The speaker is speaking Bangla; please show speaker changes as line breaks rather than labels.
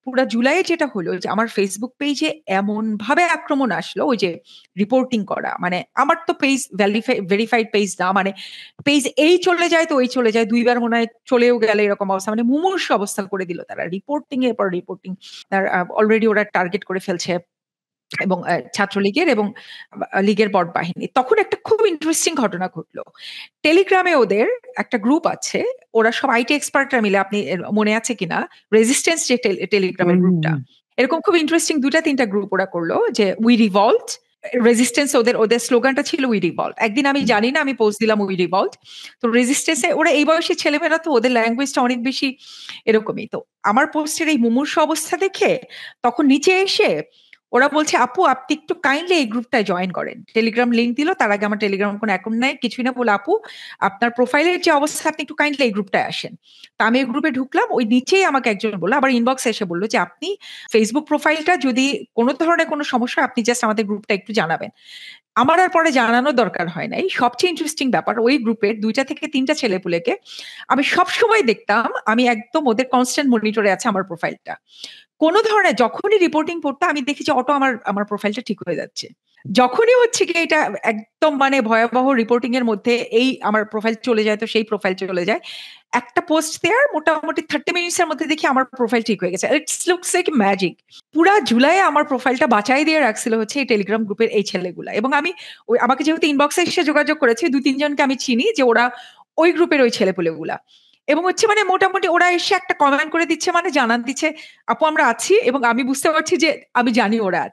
পুরা জুলাইয়ে যেটা হলো যে আমার ফেসবুক পেজে এমনভাবে আক্রমণ আসলো ওই যে রিপোর্টিং করা। মানে আমার তো পেজ ভেরিফাইড পেজ না। মানে পেজ এই চলে যায় তো ওই চলে যায়। ২ বার মনে হয় চলেও গেল এরকম অবস্থা। মানে মুমূর্ষু অবস্থা করে দিল তারা। রিপোর্টিং এর পর রিপোর্টিং। অলরেডি ওরা টার্গেট করে ফেলছে এবং ছাত্রলীগের এবং লীগের বট বাহিনী। তখন একটা খুব ইন্টারেস্টিং ঘটনা ঘটলো। টেলিগ্রামে ওদের একটা গ্রুপ আছে। ওরা সব আইটি এক্সপার্টরা মিলে আপনি মনে আছে কিনা রেজিস্ট্যান্স যে টেলিগ্রামের গ্রুপটা। এরকম খুব ইন্টারেস্টিং ২ টা ৩ টা গ্রুপ ওরা করলো যে উই রিভল্ট রেজিস্ট্যান্স ওদের স্লোগানটা ছিল উই রিভল্ট। একদিন আমি জানি না আমি পোস্ট দিলাম উই রিভল্ট। তো রেজিস্ট্যান্সে ওরা এই বয়সী ছেলেমেয়েরা তো ওদের ল্যাঙ্গুয়েজটা অনেক বেশি এরকমই। তো আমার পোস্টের এই মুমূর্ষু অবস্থা দেখে তখন নিচে এসে ওরা বলছে আপু আপনি একটু কাইন্ডলি এই গ্রুপটায় জয়েন করেন। টেলিগ্রাম লিংক দিল। তার আগে আমার টেলিগ্রাম কোনো অ্যাকাউন্ট নাই কিছুই না। বলে আপু আপনার প্রোফাইলের যে অবস্থা আপনি একটু কাইন্ডলি এই গ্রুপটায় আসেন। তো আমি এই গ্রুপে ঢুকলাম। ওই নিচেই আমাকে একজন বললো আবার ইনবক্সে এসে বললো যে আপনি ফেসবুক প্রোফাইলটা যদি কোনো ধরনের কোনো সমস্যা আপনি জাস্ট আমাদের গ্রুপটা একটু জানাবেন। আমার আর পরে জানানোর দরকার হয় নাই। সবচেয়ে ইন্টারেস্টিং ব্যাপার ওই গ্রুপের ২ টা থেকে ৩ টা ছেলেপুলেকে আমি সবসময় দেখতাম আমি একদম ওদের কনস্ট্যান্ট মনিটরে আছে আমার প্রোফাইলটা। কোন ধরনের যখনই রিপোর্টিং পড়তো আমি দেখি যে অটো আমার প্রোফাইলটা ঠিক হয়ে যাচ্ছে। যখনই হচ্ছে কি এটা একদম মানে ভয়াবহ রিপোর্টিং এর মধ্যে এই আমার প্রোফাইল চলে যায় তো সেই প্রোফাইল চলে যায়। একটা পোস্ট দেওয়ার মোটামুটি 30 মিনিটস এর মধ্যে দেখি আমার প্রোফাইল ঠিক হয়ে গেছে। It's looks like magic. পুরা জুলাইয়ে আমার প্রোফাইলটা বাঁচাই দিয়ে রাখছিল হচ্ছে এই টেলিগ্রাম গ্রুপের এই ছেলেগুলা। এবং আমি আমাকে যেহেতু ইনবক্সে এসে যোগাযোগ করেছে ২-৩ জনকে আমি চিনি যে ওরা ওই গ্রুপের ওই ছেলেপুলেগুলা। এবং হচ্ছে মানে মোটামুটি ওরা এসে একটা কমেন্ট করে দিচ্ছে মানে জানান দিচ্ছে আপু আমরা আছি এবং আমি বুঝতে পারছি যে আমি জানি ওরা আছে।